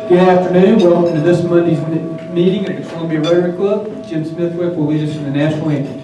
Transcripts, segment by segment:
Good afternoon. Welcome to this Monday's meeting of the Columbia Rotary Club. Jim Smithwick will lead us in the national anthem.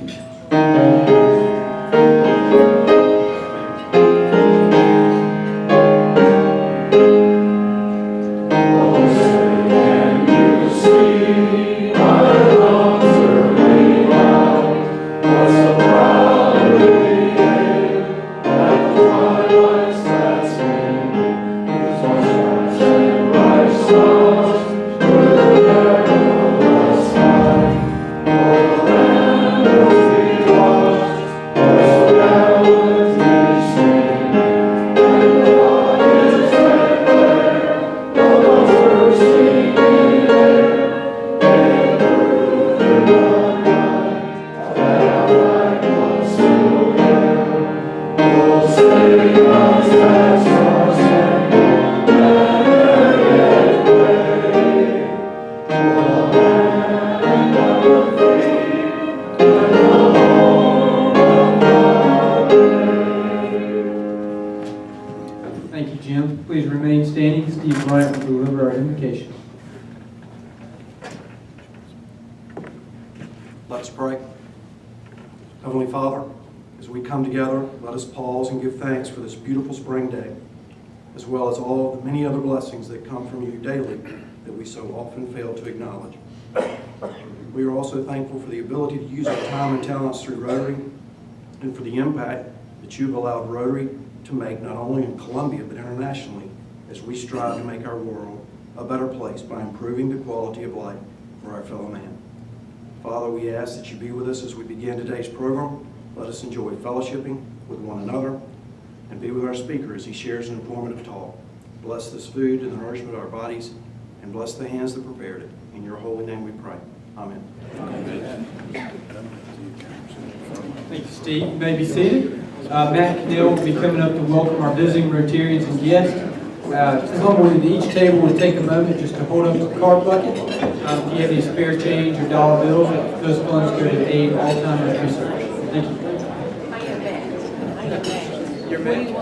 Thank you, Jim. Please remain standing. Steve Bryant will deliver our invocation. Let us pray. Heavenly Father, as we come together, let us pause and give thanks for this beautiful spring day, as well as all the many other blessings that come from you daily that we so often fail to acknowledge. We are also thankful for the ability to use our time and talents through Rotary and for the impact that you've allowed Rotary to make not only in Columbia but internationally as we strive to make our world a better place by improving the quality of life for our fellow man. Father, we ask that you be with us as we begin today's program. Let us enjoy fellowshipping with one another and be with our speaker as he shares an informative talk. Bless this food and the nourishment of our bodies, and bless the hands that prepared it. In your holy name we pray. Amen. Amen. Thank you, Steve. You may be seated. Matt Cadill will be coming up to welcome our visiting Rotarians and guests. Someone at each table will take a moment just to hold up the card bucket. If you have any spare change or dollar bills, those funds go to aid Alzheimer's research. Thank you. Your Matt.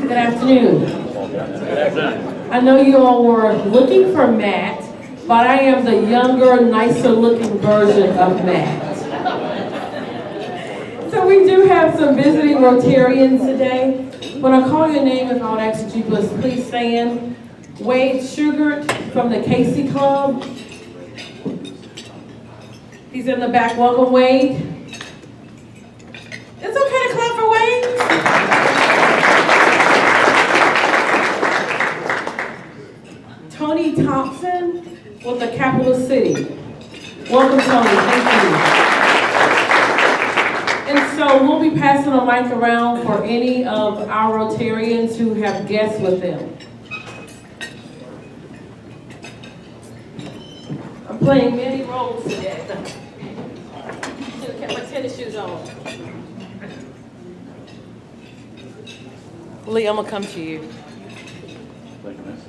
Good afternoon. I know you all were looking for Matt, but I am the younger, nicer looking version of Matt. So we do have some visiting Rotarians today. When I call your name, if I would ask that you please stand. Wade Sugart from the Casey Club. He's in the back. Welcome, Wade. It's okay to clap for Wade. Tony Thompson with the Capital City. Welcome, Tony. Thank you. And so we'll be passing a mic around for any of our Rotarians who have guests with them. I'm playing many roles today. Should have kept my tennis shoes on. Lee, I'm gonna come to you. Thank you, Miss.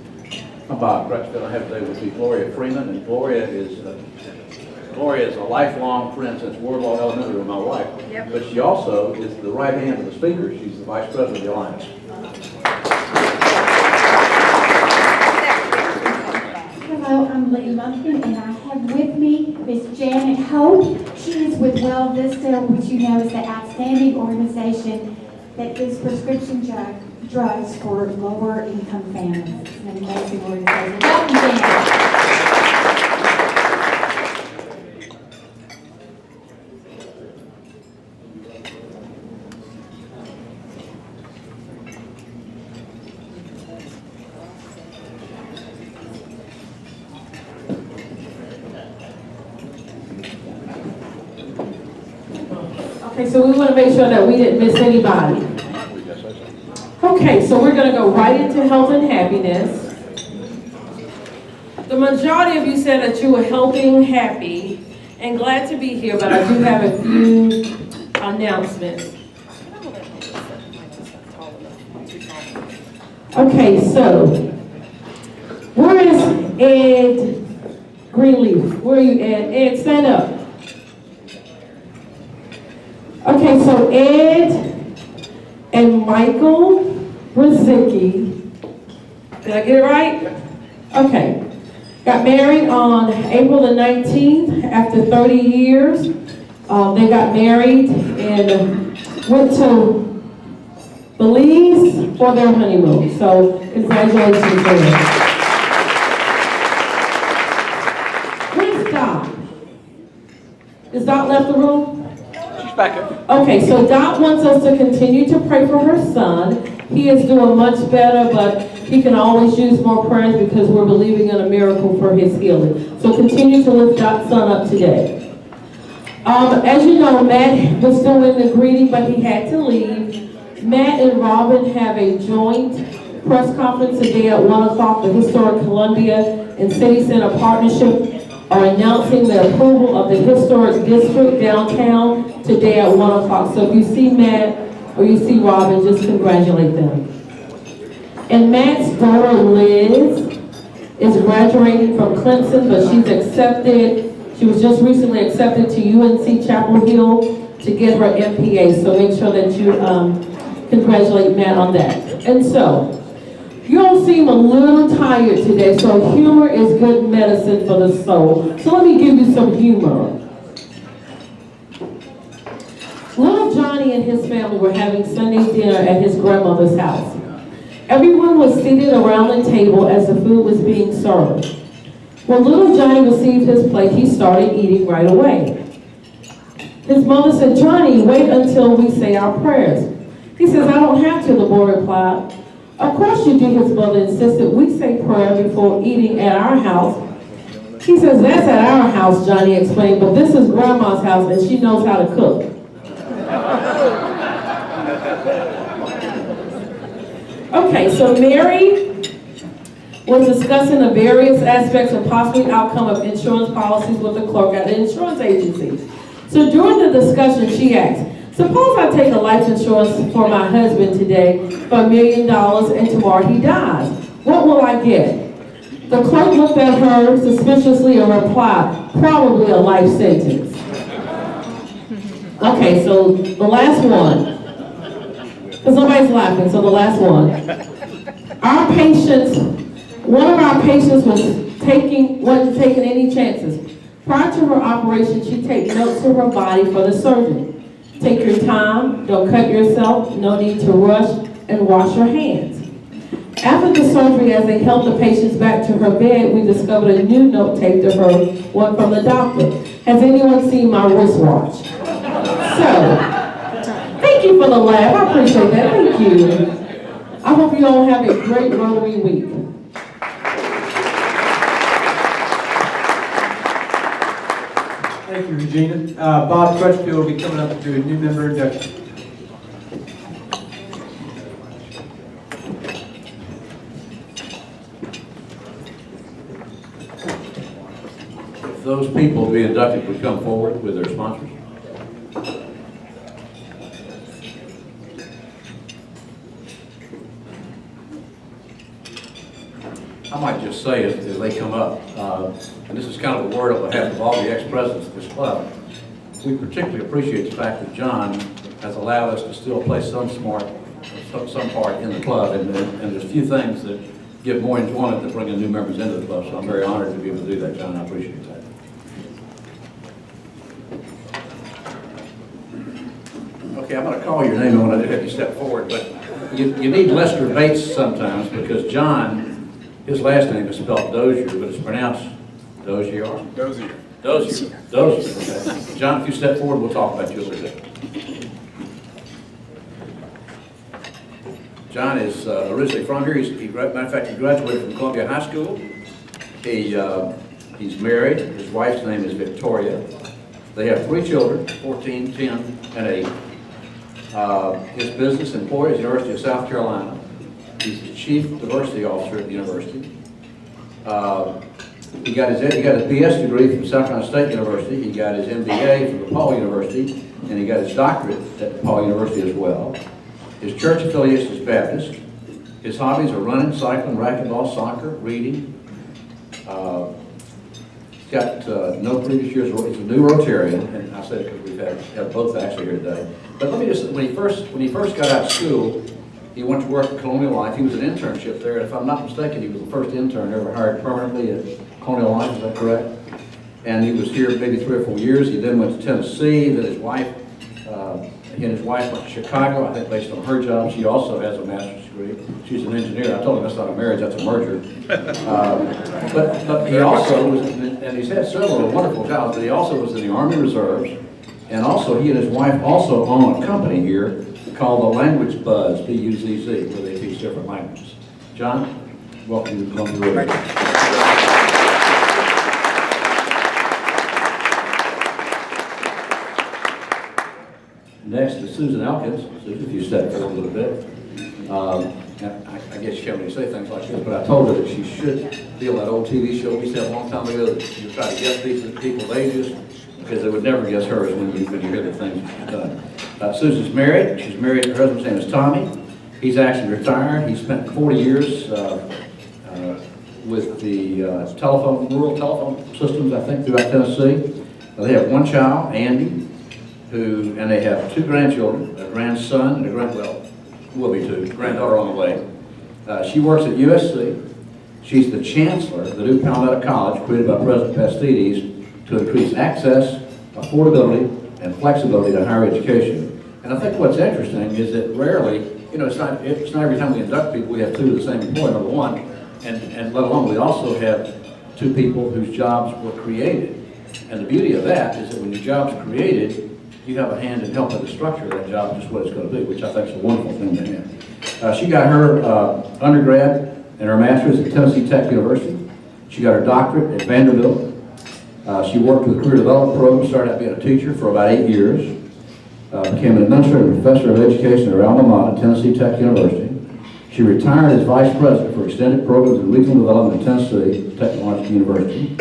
I'm Bob Crutchfield. I have today with me Gloria Freeman, and Gloria is a lifelong friend since Wardlaw Elementary with my wife. Yep. But she also is the right hand of the speaker. She's the vice president of the Alliance. Hello, I'm Lee Lumpkin, and I have with me Miss Janet Hope. She is with Well Vista, which you know is the outstanding organization that gives prescription drugs for lower income families. It's an amazing organization. Welcome, Janet. Okay, so we want to make sure that we didn't miss anybody. Okay, so we're going to go right into health and happiness. The majority of you said that you were healthy and happy and glad to be here, but I do have a few announcements. Okay, so where is Ed Greenleaf? Where are you, Ed? Ed, stand up. Okay, so Ed and Michael Brzezicki, did I get it right? Okay. Got married on April the 19th after 30 years. They got married and went to Belize for their honeymoon. So congratulations to them. Where's Dot? Is Dot left the room? She's back up. Okay, so Dot wants us to continue to pray for her son. He is doing much better, but he can always use more prayers because we're believing in a miracle for his healing. So continue to lift Dot's son up today. As you know, Matt was doing the greeting, but he had to leave. Matt and Robin have a joint press conference today at 1 o'clock. The Historic Columbia and City Center Partnership are announcing the approval of the Historic District downtown today at 1 o'clock. So if you see Matt or you see Robin, just congratulate them. And Matt's daughter, Liz, is graduating from Clemson, but she was just recently accepted to UNC Chapel Hill to get her MPA, so make sure that you congratulate Matt on that. And so, you all seem a little tired today, so humor is good medicine for the soul. So let me give you some humor. Little Johnny and his family were having Sunday dinner at his grandmother's house. Everyone was seated around the table as the food was being served. When little Johnny received his plate, he started eating right away. His mother said, "Johnny, wait until we say our prayers." He says, "I don't have to," the boy replied. "Of course you do," his mother insisted. "We say prayer before eating at our house." He says, "That's at our house," Johnny explained, "but this is Grandma's house and she knows how to cook." Okay, so Mary was discussing the various aspects of possible outcome of insurance policies with the clerk at the insurance agency. So during the discussion, she asked, "Suppose I take a life insurance for my husband today for $1 million and tomorrow he dies. What will I get?" The clerk looked at her suspiciously and replied, "Probably a life sentence." Okay, so the last one. Because nobody's laughing, so the last one. One of our patients wasn't taking any chances. Prior to her operation, she'd take notes of her body for the surgeon. Take your time, don't cut yourself, no need to rush, and wash your hands. After the surgery, as they helped the patients back to her bed, we discovered a new note taped to her, one from the doctor. "Has anyone seen my wristwatch?" So, thank you for the laugh. I appreciate that. Thank you. I hope you all have a great Rotary week. Thank you, Regina. Bob Crutchfield will be coming up to do a new member induction. If those people to be inducted would come forward with their sponsors. I might just say as they come up, and this is kind of a word on behalf of all the ex-presidents of this club, we particularly appreciate the fact that John has allowed us to still play some part in the club, and there's a few things that give more enjoyment than bringing new members into the club, so I'm very honored to be able to do that, John. I appreciate that. Okay, I'm going to call your name when I have you step forward, but you need Lester Bates sometimes because John, his last name is spelled Dozier, but it's pronounced Dozier. Dozier. Dozier. Dozier. Okay. John, if you step forward, we'll talk about you a little bit. John is originally from here. Matter of fact, he graduated from Columbia High School. He's married. His wife's name is Victoria. They have 3 children, 14, 10, and 8. His business employer is the University of South Carolina. He's the chief diversity officer at the university. He got his BS degree from South Carolina State University. He got his MBA from DePaul University, and he got his doctorate at DePaul University as well. His church affiliation is Baptist. His hobbies are running, cycling, racquetball, soccer, reading. He's got no previous years. He's a new Rotarian, and I say it because we've had both actually here today. But let me just, when he first got out of school, he went to work at Columbia Life. He was an internship there, and if I'm not mistaken, he was the first intern ever hired permanently at Columbia Life. Is that correct? And he was here maybe 3 or 4 years. He then went to Tennessee. Then his wife, he and his wife went to Chicago. I think based on her job, she also has a master's degree. She's an engineer. I told him that's not a marriage, that's a merger. But he also was, and he's had several wonderful jobs. But he also was in the Army Reserves, and also he and his wife also own a company here called the Language Buzz, B-U-Z-Z, where they teach different languages. John, welcome to Columbia Rotary. Next is Susan Elkins. Susan, if you step forward a little bit. I guess you can't really say things like this, but I told her that she should feel that old TV show we said a long time ago that you try to guess people's ages, because they would never guess hers when you hear the things she's done. Susan's married. She's married. Her husband's name is Tommy. He's actually retired. He spent 40 years with the rural telephone systems, I think, throughout Tennessee. They have 1 child, Andy, and they have 2 grandchildren, a grandson and will be 2, granddaughter on the way. She works at USC. She's the chancellor of the new Palmetto College, created by President Pastides to increase access, affordability, and flexibility to higher education. And I think what's interesting is that rarely, it's not every time we induct people we have 2 of the same employer, number 1, and let alone we also have 2 people whose jobs were created. And the beauty of that is that when your job's created, you have a hand in helping the structure of that job, just what it's going to be, which I think is a wonderful thing to have. She got her undergrad and her master's at Tennessee Tech University. She got her doctorate at Vanderbilt. She worked with the career development program, started out being a teacher for about 8 years. Became an administrative professor of education at her alma mater, Tennessee Tech University. She retired as vice president for extended programs and regional development at Tennessee Technological University.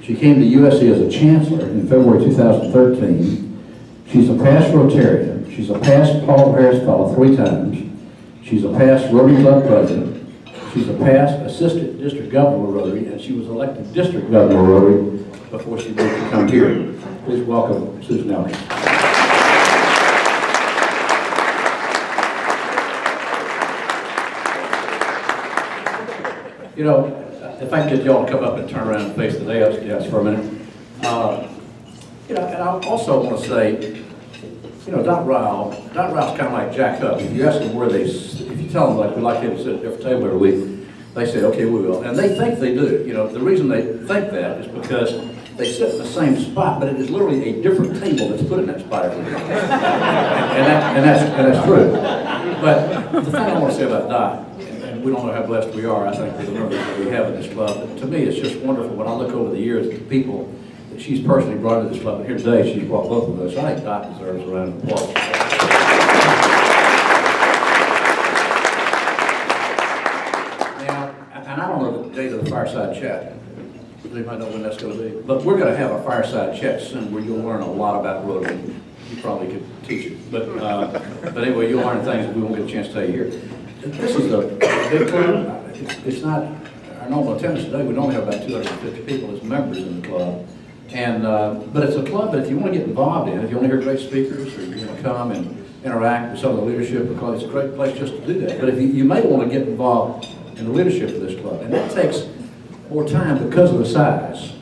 She came to USC as a chancellor in February 2013. She's a past Rotarian. She's a past Paul Harris Fellow 3 times. She's a past Rotary Club president. She's a past assistant district governor of Rotary, and she was elected district governor of Rotary before she moved to come here. Please welcome Susan Elkins. If I can get y'all to come up and turn around and face the dais for a minute. And I also want to say, Dot Rowell's kind of like Jack Hubb. If you ask them if you tell them like we like him to sit at a different table every week, they say, okay, we will. And they think they do. The reason they think that is because they sit in the same spot, but it is literally a different table that's put in that spot every week. and that's true. But the thing I want to say about Dot, and we don't know how blessed we are, I think, with the members that we have in this club, but to me it's just wonderful when I look over the years at the people that she's personally brought to this club. And here today she's brought both of us. I think Dot deserves a round of applause. Now, and I don't know the date of the fireside chat. They might know when that's going to be. But we're going to have a fireside chat soon where you'll learn a lot about Rotary. You probably could teach it. But anyway, you'll learn things that we won't get a chance to tell you here. This is a big club. It's not our normal attendance today. We only have about 250 people as members in the club. And but it's a club that if you want to get involved in, if you want to hear great speakers or you want to come and interact with some of the leadership of the club, it's a great place just to do that. But if you may want to get involved in the leadership of this club, and that takes more time because of the size.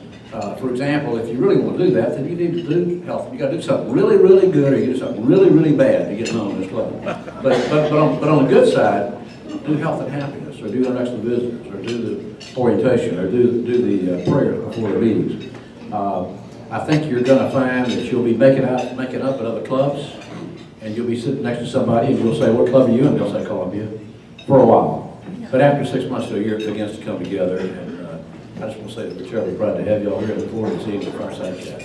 For example, if you really want to do that, then you need to do health. You got to do something really, really good, or you do something really, really bad to get known in this club. But on the good side, do health and happiness, or do intellectual visitors, or do the orientation, or do the prayers before the meetings. I think you're going to find that you'll be making up at other clubs, and you'll be sitting next to somebody, and you'll say, "What club are you in?" They'll say, "Columbia," for a while. But after 6 months to a year, it begins to come together. And I just want to say that we're terribly proud to have you all here. I look forward to seeing the fireside chat.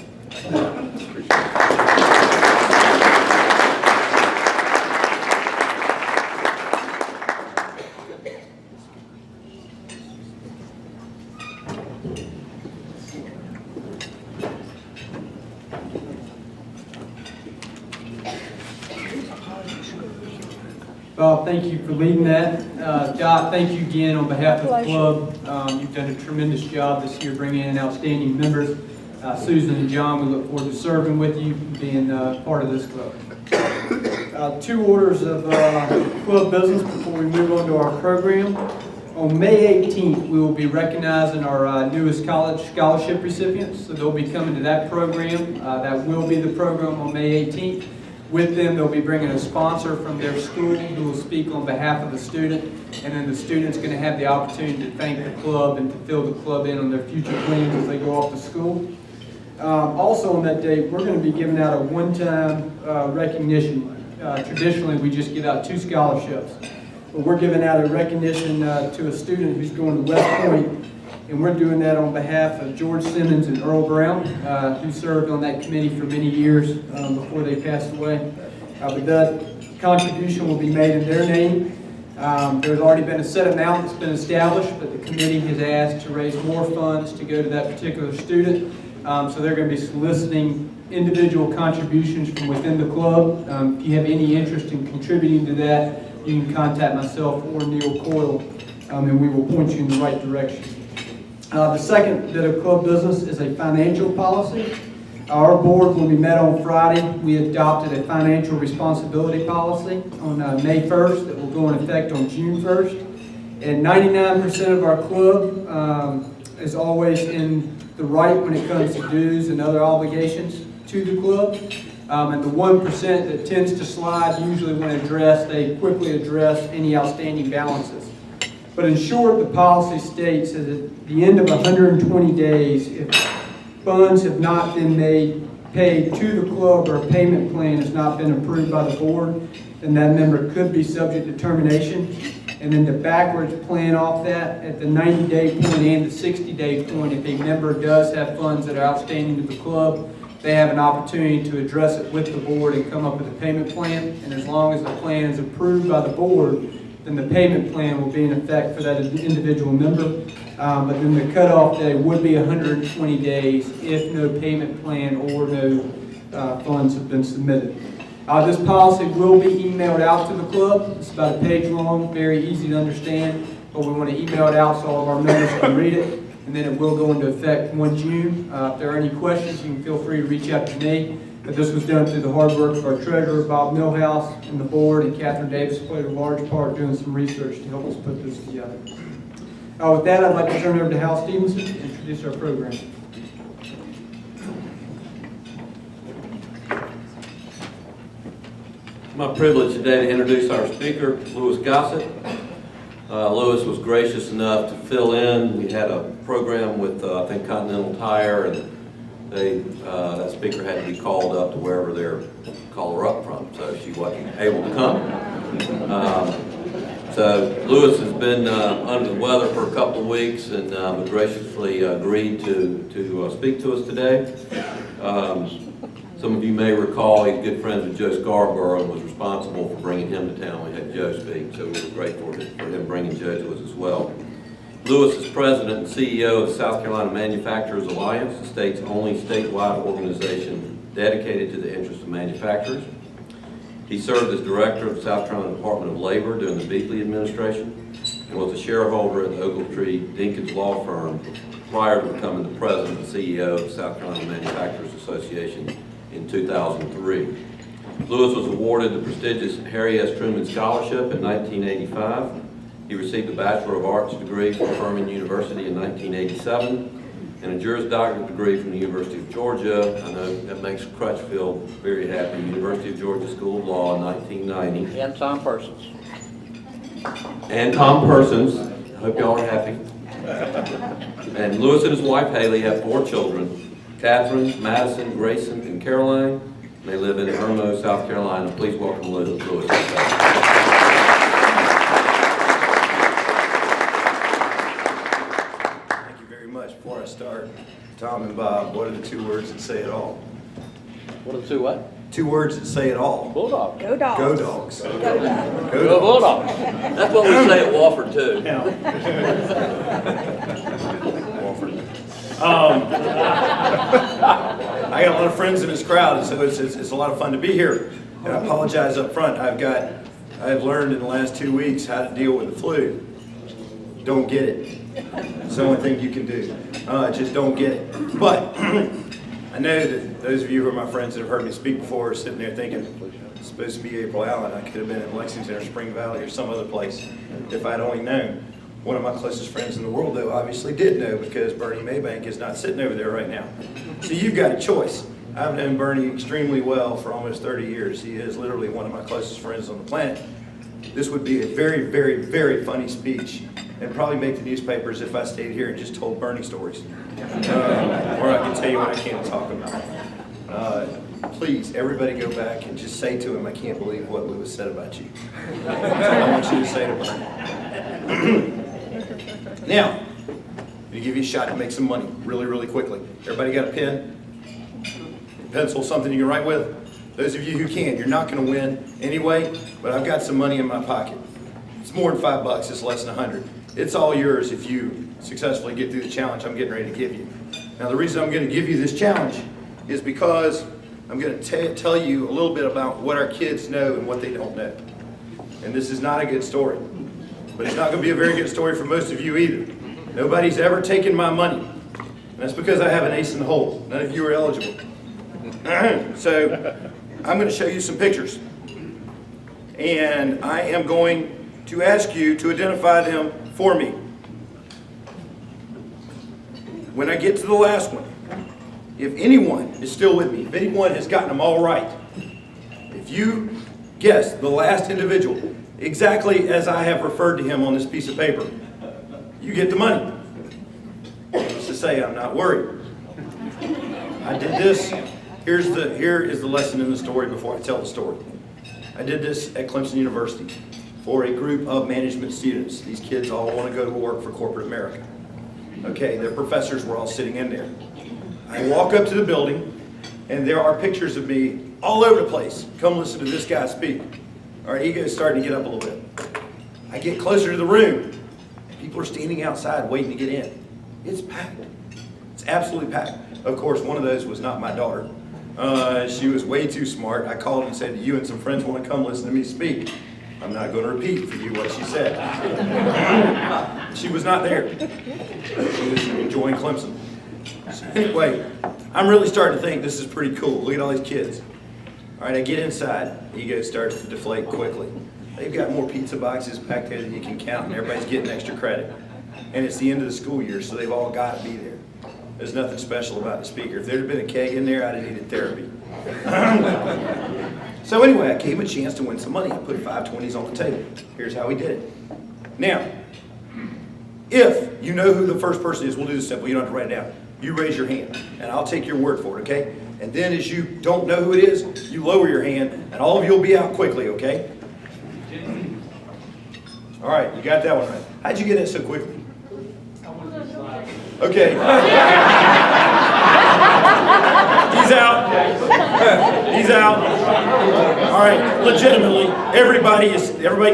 Bob, thank you for leading that. Dot, thank you again on behalf of the club. You've done a tremendous job this year bringing in outstanding members. Susan and John, we look forward to serving with you, being part of this club. 2 orders of club business before we move on to our program. On May 18th, we will be recognizing our newest college scholarship recipients. So they'll be coming to that program. That will be the program on May 18th. With them, they'll be bringing a sponsor from their school who will speak on behalf of the student, and then the student's going to have the opportunity to thank the club and to fill the club in on their future plans as they go off to school. Also on that day, we're going to be giving out a one-time recognition. Traditionally, we just give out 2 scholarships, but we're giving out a recognition to a student who's going to West Point, and we're doing that on behalf of George Simmons and Earl Brown, who served on that committee for many years before they passed away. But that contribution will be made in their name. There's already been a set amount that's been established, but the committee has asked to raise more funds to go to that particular student. So they're going to be soliciting individual contributions from within the club. If you have any interest in contributing to that, you can contact myself or Neil Coyle, and we will point you in the right direction. The second bit of club business is a financial policy. Our board, when we met on Friday, we adopted a financial responsibility policy on May 1st that will go in effect on June 1st. And 99% of our club is always in the right when it comes to dues and other obligations to the club. And the 1% that tends to slide, usually when addressed, they quickly address any outstanding balances. But in short, the policy states that at the end of 120 days, if funds have not been paid to the club or a payment plan has not been approved by the board, then that member could be subject to termination. And then to backwards plan off that, at the 90-day point and the 60-day point, if a member does have funds that are outstanding to the club, they have an opportunity to address it with the board and come up with a payment plan. And as long as the plan is approved by the board, then the payment plan will be in effect for that individual member. But then the cutoff day would be 120 days if no payment plan or no funds have been submitted. This policy will be emailed out to the club. It's about a page long, very easy to understand, but we want to email it out so all of our members can read it, and then it will go into effect 1 June. If there are any questions, you can feel free to reach out to me. But this was done through the hard work of our treasurer, Bob Millhouse, and the board, and Catherine Davis played a large part doing some research to help us put this together. With that, I'd like to turn it over to Hal Stevenson to introduce our program. It's my privilege today to introduce our speaker, Louis Gossett. Louis was gracious enough to fill in. We had a program with, I think, Continental Tire, and that speaker had to be called up to wherever they're call her up from, so she wasn't able to come. So Louis has been under the weather for a couple of weeks and graciously agreed to speak to us today. Some of you may recall he's good friends with Joe Scarborough and was responsible for bringing him to town. We had Joe speak, so we were grateful for him bringing Joe to us as well. Louis is president and CEO of the South Carolina Manufacturers Alliance, the state's only statewide organization dedicated to the interests of manufacturers. He served as director of the South Carolina Department of Labor during the Beakley administration and was a shareholder at the Ogletree Dinkins law firm prior to becoming the president and CEO of the South Carolina Manufacturers Association in 2003. Louis was awarded the prestigious Harry S. Truman Scholarship in 1985. He received a Bachelor of Arts degree from Furman University in 1987 and a Juris Doctorate degree from the University of Georgia. I know that makes Crutchfield very happy. University of Georgia School of Law in 1990. And Tom Persons. And Tom Persons. I hope y'all are happy. And Louis and his wife Haley have 4 children, Catherine, Madison, Grayson, and Caroline. They live in Irmo, South Carolina. Please welcome Louis. Before I start, Tom and Bob, what are the 2 words that say it all? What are the two what? 2 words that say it all. Bulldog. Go dogs. Go Dogs. Go dogs. Go Bulldog. That's what we say at Wofford too. Now, I got a lot of friends in this crowd, and so it's a lot of fun to be here. And I apologize up front. I've learned in the last 2 weeks how to deal with the flu. Don't get it. It's the only thing you can do. Just don't get it. But I know that those of you who are my friends that have heard me speak before are sitting there thinking, it's supposed to be April Allen. I could have been in Lexington or Spring Valley or some other place if I'd only known. One of my closest friends in the world, though, obviously did know, because Bernie Maybank is not sitting over there right now. So you've got a choice. I've known Bernie extremely well for almost 30 years. He is literally one of my closest friends on the planet. This would be a very, very, very funny speech, and probably make the newspapers if I stayed here and just told Bernie stories. Or I can tell you what I can't talk about. Please, everybody go back and just say to him, I can't believe what Lewis said about you. That's all I want you to say to Bernie. Now, I'm going to give you a shot to make some money really, really quickly. Everybody got a pen? Pencil, something you can write with? Those of you who can, you're not going to win anyway, but I've got some money in my pocket. It's more than $5, it's less than 100. It's all yours if you successfully get through the challenge I'm getting ready to give you. Now, the reason I'm going to give you this challenge is because I'm going to tell you a little bit about what our kids know and what they don't know. And this is not a good story. But it's not going to be a very good story for most of you either. Nobody's ever taken my money. And that's because I have an ace in the hole. None of you are eligible. So I'm going to show you some pictures. And I am going to ask you to identify them for me. When I get to the last one, if anyone is still with me, if anyone has gotten them all right, if you guess the last individual exactly as I have referred to him on this piece of paper, you get the money. Just to say, I'm not worried. I did this. Here is the lesson in the story before I tell the story. I did this at Clemson University for a group of management students. These kids all want to go to work for corporate America. Okay, their professors were all sitting in there. I walk up to the building, and there are pictures of me all over the place. Come listen to this guy speak. Our ego's starting to get up a little bit. I get closer to the room, and people are standing outside waiting to get in. It's packed. It's absolutely packed. Of course, one of those was not my daughter. She was way too smart. I called and said, you and some friends want to come listen to me speak. I'm not going to repeat for you what she said. She was not there. She was enjoying Clemson. So anyway, I'm really starting to think this is pretty cool. Look at all these kids. All right, I get inside. Ego starts to deflate quickly. They've got more pizza boxes back there than you can count, and everybody's getting extra credit. And it's the end of the school year, so they've all got to be there. There's nothing special about the speaker. If there had been a keg in there, I'd have needed therapy. So anyway, I gave him a chance to win some money. I put 5 20s on the table. Here's how we did it. Now, if you know who the first person is, we'll do this simple. You don't have to write it down. You raise your hand, and I'll take your word for it, okay? And then as you don't know who it is, you lower your hand, and all of you will be out quickly, okay? All right, you got that one right. How'd you get it so quickly? Okay. He's out. He's out. All right, legitimately, everybody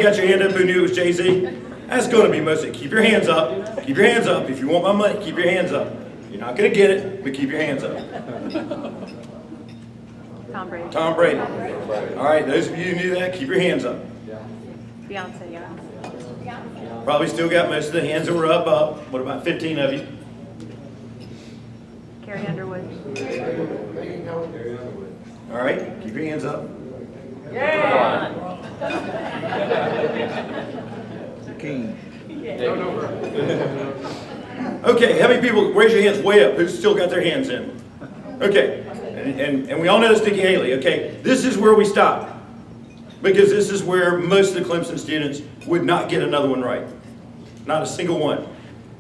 got your hand up who knew it was Jay-Z? That's going to be most of it. Keep your hands up. Keep your hands up. If you want my money, keep your hands up. You're not going to get it, but keep your hands up. Tom Brady. Tom Brady. All right, those of you who knew that, keep your hands up. Beyonce, yeah. Probably still got most of the hands that were up. What about 15 of you? Carrie Underwood. All right, keep your hands up. King. Okay, how many people, raise your hands way up, who's still got their hands in? Okay, and we all know Nikki Haley, okay? This is where we stop. Because this is where most of the Clemson students would not get another one right. Not a single one.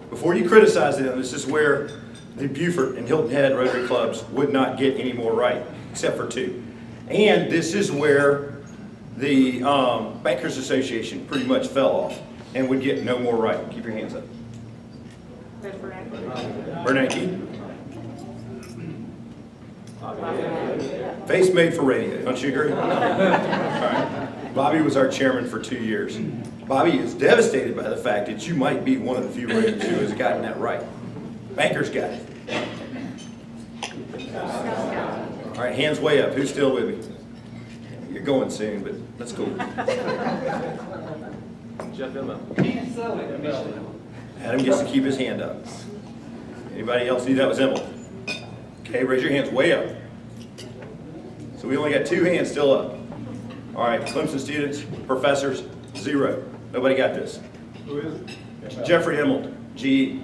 Before you criticize them, this is where the Beaufort and Hilton Head Rotary Clubs would not get any more right, except for 2. And this is where the Bankers Association pretty much fell off and would get no more right. Keep your hands up. Bernanke. Face made for radio, don't you agree? All right. Bobby was our chairman for 2 years. Bobby is devastated by the fact that you might be one of the few radios who has gotten that right. Banker's got it. All right, hands way up. Who's still with me? You're going soon, but that's cool. Adam gets to keep his hand up. Anybody else need that was Emily? Okay, raise your hands way up. So we only got 2 hands still up. All right, Clemson students, professors, 0. Nobody got this. Who is it? Jeffrey Emmelt, GE.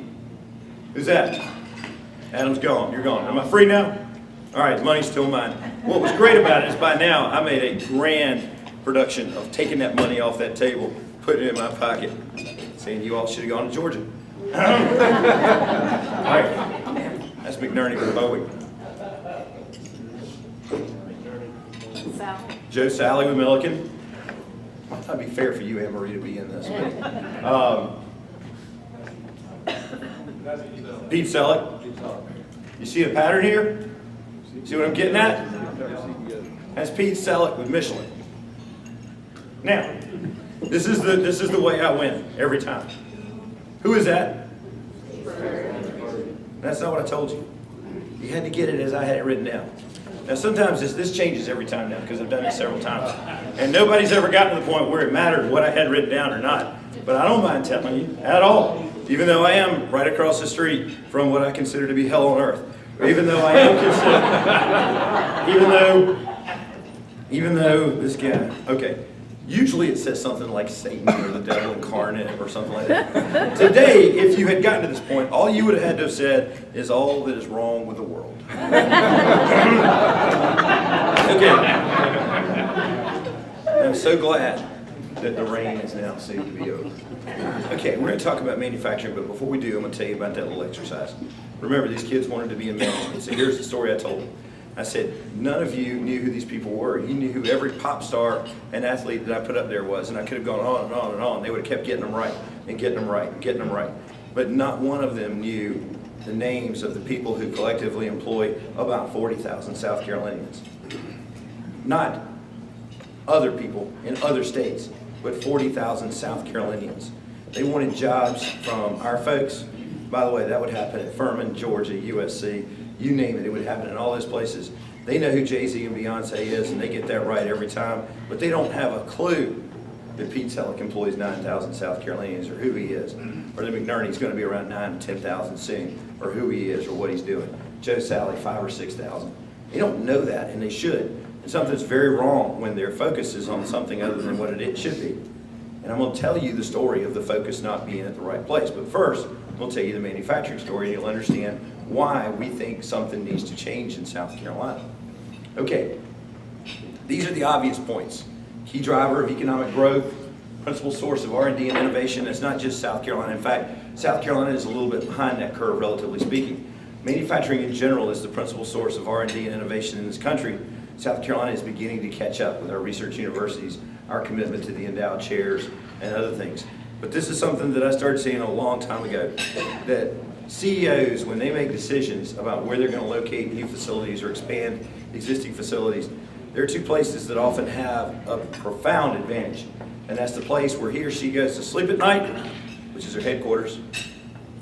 Who's that? Adam's gone. You're gone. Am I free now? All right, money's still mine. What was great about it is by now I made a grand production of taking that money off that table, putting it in my pocket, saying you all should have gone to Georgia. All right, that's McNerney with Bowie. Sal. Joe Sally with Milliken. That'd be fair for you, Anne Marie, to be in this. Pete Selleck. You see a pattern here? See what I'm getting at? That's Pete Selleck with Michelin. Now, this is the way I win every time. Who is that? That's not what I told you. You had to get it as I had it written down. Now sometimes this changes every time now because I've done it several times. And nobody's ever gotten to the point where it mattered what I had written down or not. But I don't mind telling you at all. Even though I am right across the street from what I consider to be hell on earth. Even though I am considered, even though this guy, okay. Usually it says something like Satan or the devil incarnate or something like that. Today, if you had gotten to this point, all you would have had to have said is all that is wrong with the world. Okay. I'm so glad that the rain is now seemed to be over. Okay, we're going to talk about manufacturing, but before we do, I'm going to tell you about that little exercise. Remember, these kids wanted to be in management, so here's the story I told them. I said, none of you knew who these people were. You knew who every pop star and athlete that I put up there was, and I could have gone on and on and on. They would have kept getting them right and getting them right and getting them right. But not one of them knew the names of the people who collectively employ about 40,000 South Carolinians. Not other people in other states, but 40,000 South Carolinians. They wanted jobs from our folks. By the way, that would happen at Furman, Georgia, USC. You name it, it would happen in all those places. They know who Jay-Z and Beyonce is, and they get that right every time, but they don't have a clue that Pete Selleck employs 9,000 South Carolinians, or who he is, or that McNerney's going to be around 9,000 to 10,000 soon, or who he is, or what he's doing. Joe Sally, 5,000 or 6,000. They don't know that, and they should. And something's very wrong when their focus is on something other than what it should be. And I'm going to tell you the story of the focus not being at the right place. But first, I'm going to tell you the manufacturing story, and you'll understand why we think something needs to change in South Carolina. Okay, these are the obvious points. Key driver of economic growth, principal source of R&D and innovation. It's not just South Carolina. In fact, South Carolina is a little bit behind that curve, relatively speaking. Manufacturing in general is the principal source of R&D and innovation in this country. South Carolina is beginning to catch up with our research universities, our commitment to the endowed chairs, and other things. But this is something that I started seeing a long time ago, that CEOs, when they make decisions about where they're going to locate new facilities or expand existing facilities, there are two places that often have a profound advantage. And that's the place where he or she goes to sleep at night, which is their headquarters,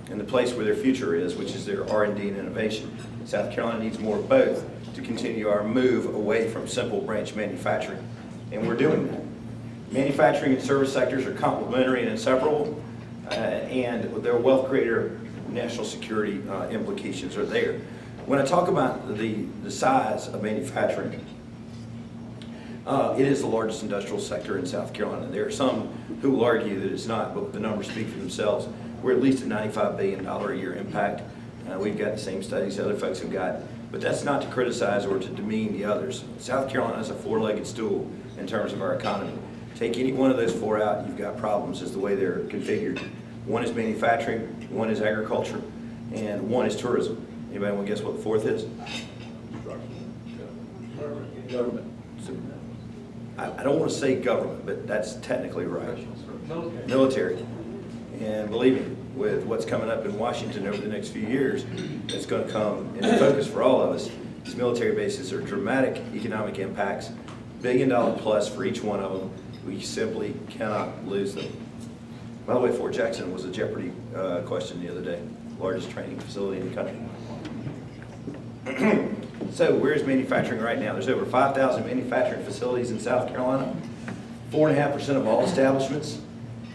and the place where their future is, which is their R&D and innovation. South Carolina needs more of both to continue our move away from simple branch manufacturing. And we're doing that. Manufacturing and service sectors are complementary and inseparable, and their wealth creator national security implications are there. When I talk about the size of manufacturing, it is the largest industrial sector in South Carolina. There are some who will argue that it's not, but the numbers speak for themselves. We're at least a $95 billion a year impact. We've got the same studies other folks have got, but that's not to criticize or to demean the others. South Carolina is a four-legged stool in terms of our economy. Take any one of those four out, you've got problems as the way they're configured. One is manufacturing, one is agriculture, and one is tourism. Anybody want to guess what the fourth is? Government. So, I don't want to say government, but that's technically right. Military. And believe me, with what's coming up in Washington over the next few years, it's going to come into focus for all of us. These military bases are dramatic economic impacts, $1 billion plus for each one of them. We simply cannot lose them. By the way, Fort Jackson was a Jeopardy question the other day, largest training facility in the country. So where's manufacturing right now? There's over 5,000 manufacturing facilities in South Carolina, 4.5% of all establishments,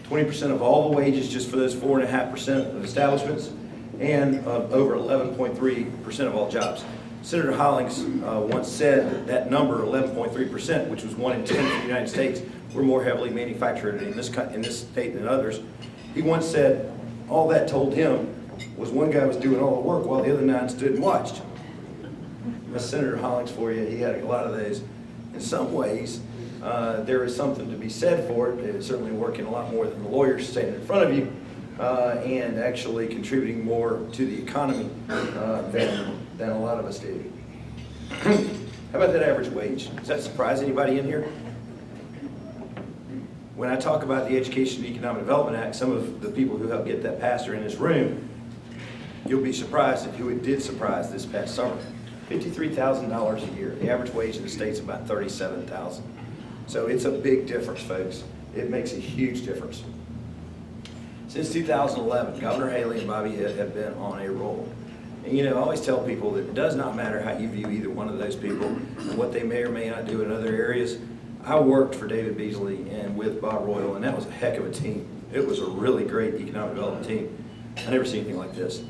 20% of all the wages just for those 4.5% of establishments, and over 11.3% of all jobs. Senator Hollings once said that number, 11.3%, which was 1 in 10 in the United States, were more heavily manufactured in this state than others. He once said all that told him was one guy was doing all the work while the other 9 stood and watched. That's Senator Hollings for you. He had a lot of those. In some ways, there is something to be said for it. It's certainly working a lot more than the lawyers standing in front of you and actually contributing more to the economy than a lot of us do. How about that average wage? Does that surprise anybody in here? When I talk about the Education and Economic Development Act, some of the people who helped get that passed are in this room. You'll be surprised at who it did surprise this past summer. $53,000 a year. The average wage in the state's about $37,000. So it's a big difference, folks. It makes a huge difference. Since 2011, Governor Haley and Bobby Hitt have been on a roll. And you know, I always tell people that it does not matter how you view either one of those people and what they may or may not do in other areas. I worked for David Beasley and with Bob Royal, and that was a heck of a team. It was a really great economic development team. I never seen anything like this.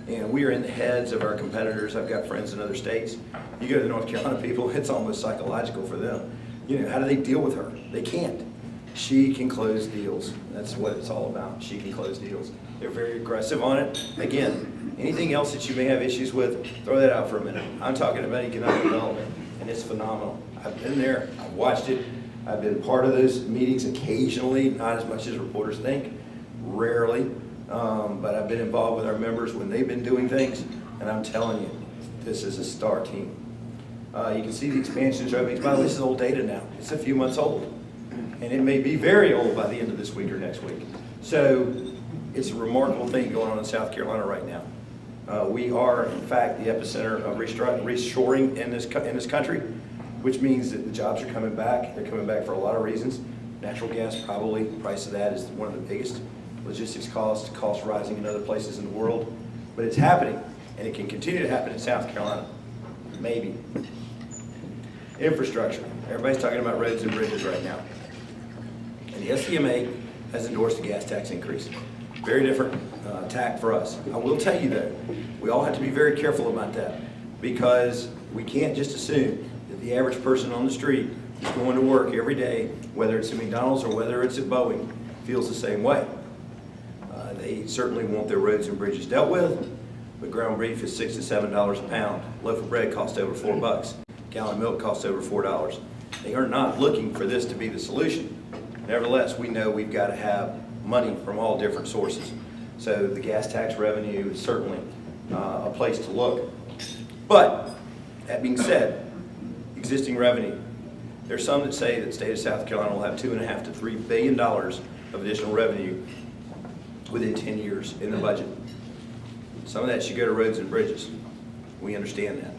And we are in the heads of our competitors. I've got friends in other states. You go to the North Carolina people, it's almost psychological for them. You know, how do they deal with her? They can't. She can close deals. That's what it's all about. She can close deals. They're very aggressive on it. Again, anything else that you may have issues with, throw that out for a minute. I'm talking about economic development, and it's phenomenal. I've been there. I've watched it. I've been part of those meetings occasionally, not as much as reporters think, rarely. But I've been involved with our members when they've been doing things, and I'm telling you, this is a star team. You can see the expansion openings. By the way, this is old data now. It's a few months old, and it may be very old by the end of this week or next week. So it's a remarkable thing going on in South Carolina right now. We are, in fact, the epicenter of reshoring in this country, which means that the jobs are coming back. They're coming back for a lot of reasons. Natural gas, probably, the price of that is one of the biggest. Logistics costs rising in other places in the world. But it's happening, and it can continue to happen in South Carolina. Maybe. Infrastructure. Everybody's talking about roads and bridges right now. And the SCMA has endorsed a gas tax increase. Very different tack for us. I will tell you though, we all have to be very careful about that because we can't just assume that the average person on the street who's going to work every day, whether it's at McDonald's or whether it's at Boeing, feels the same way. They certainly want their roads and bridges dealt with, but ground beef is $6 to $7 a pound. Loaf of bread costs over $4. Gallon of milk costs over $4. They are not looking for this to be the solution. Nevertheless, we know we've got to have money from all different sources. So the gas tax revenue is certainly a place to look. But that being said, existing revenue. There's some that say that the state of South Carolina will have $2.5 to $3 billion of additional revenue within 10 years in the budget. Some of that should go to roads and bridges. We understand that.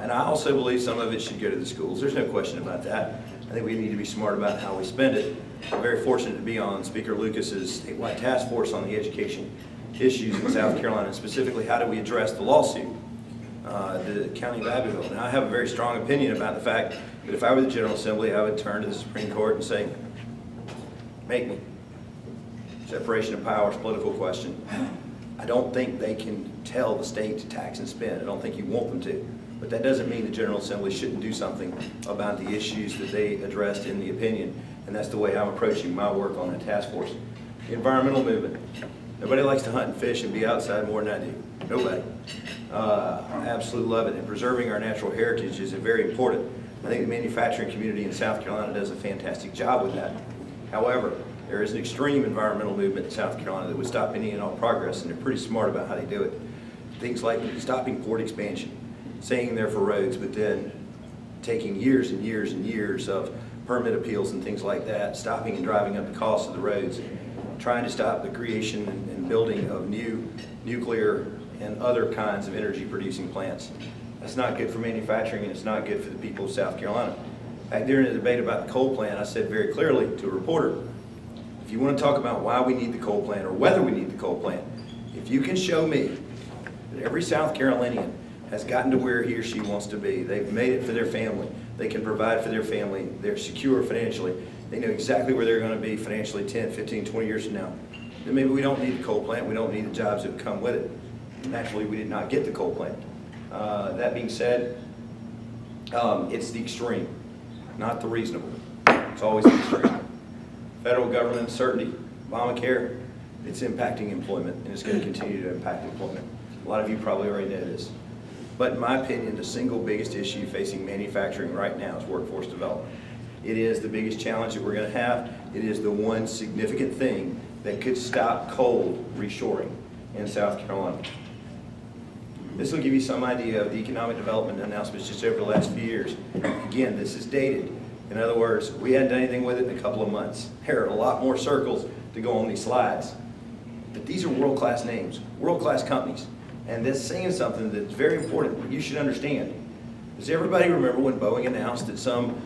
And I also believe some of it should go to the schools. There's no question about that. I think we need to be smart about how we spend it. I'm very fortunate to be on Speaker Lucas's statewide task force on the education issues in South Carolina, and specifically how do we address the lawsuit, the County of Abbeville. Now, I have a very strong opinion about the fact that if I were the General Assembly, I would turn to the Supreme Court and say, make me. Separation of powers, political question. I don't think they can tell the state to tax and spend. I don't think you want them to. But that doesn't mean the General Assembly shouldn't do something about the issues that they addressed in the opinion. And that's the way I'm approaching my work on that task force. The environmental movement. Nobody likes to hunt and fish and be outside more than I do. Nobody. I absolutely love it. And preserving our natural heritage is very important. I think the manufacturing community in South Carolina does a fantastic job with that. However, there is an extreme environmental movement in South Carolina that would stop any and all progress, and they're pretty smart about how they do it. Things like stopping port expansion, saying they're for roads, but then taking years and years and years of permit appeals and things like that, stopping and driving up the cost of the roads, trying to stop the creation and building of new nuclear and other kinds of energy producing plants. That's not good for manufacturing, and it's not good for the people of South Carolina. Back during the debate about the coal plant, I said very clearly to a reporter, if you want to talk about why we need the coal plant or whether we need the coal plant, if you can show me that every South Carolinian has gotten to where he or she wants to be, they've made it for their family, they can provide for their family, they're secure financially, they know exactly where they're going to be financially 10, 15, 20 years from now, then maybe we don't need the coal plant, we don't need the jobs that come with it. Naturally, we did not get the coal plant. That being said, it's the extreme, not the reasonable. It's always the extreme. Federal government uncertainty, Obamacare, it's impacting employment, and it's going to continue to impact employment. A lot of you probably already know this. But in my opinion, the single biggest issue facing manufacturing right now is workforce development. It is the biggest challenge that we're going to have. It is the one significant thing that could stop coal reshoring in South Carolina. This will give you some idea of the economic development announcements just over the last few years. Again, this is dated. In other words, we hadn't done anything with it in a couple of months. There are a lot more circles to go on these slides. But these are world-class names, world-class companies. And that's saying something that's very important that you should understand. Does everybody remember when Boeing announced that some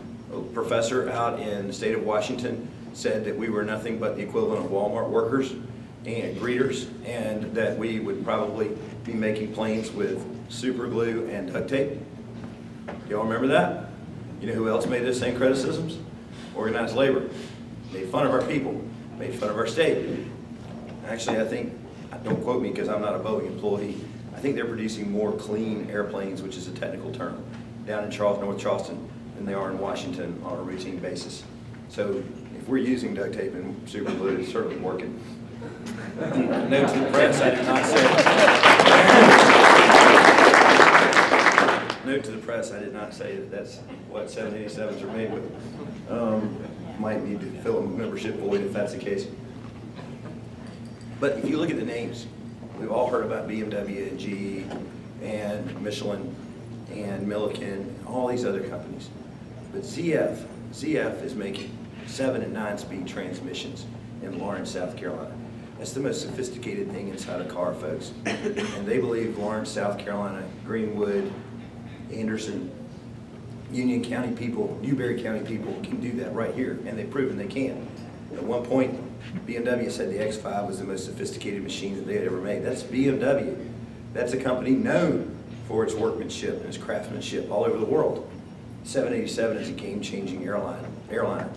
professor out in the state of Washington said that we were nothing but the equivalent of Walmart workers and greeters, and that we would probably be making planes with super glue and duct tape? Y'all remember that? You know who else made those same criticisms? Organized labor. Made fun of our people, made fun of our state. Actually, I think, don't quote me because I'm not a Boeing employee, I think they're producing more clean airplanes, which is a technical term, down in North Charleston than they are in Washington on a routine basis. So if we're using duct tape and super glue, it's certainly working. Note to the press, I did not say. Note to the press, I did not say that that's what 787s are made with. Might need to fill a membership void if that's the case. But if you look at the names, we've all heard about BMW and GE and Michelin and Milliken and all these other companies. But ZF is making 7- and 9-speed transmissions in Lawrence, South Carolina. That's the most sophisticated thing inside a car, folks. And they believe Lawrence, South Carolina, Greenwood, Anderson, Union County people, Newberry County people can do that right here, and they've proven they can. At one point, BMW said the X5 was the most sophisticated machine that they had ever made. That's BMW. That's a company known for its workmanship and its craftsmanship all over the world. 787 is a game-changing airliner,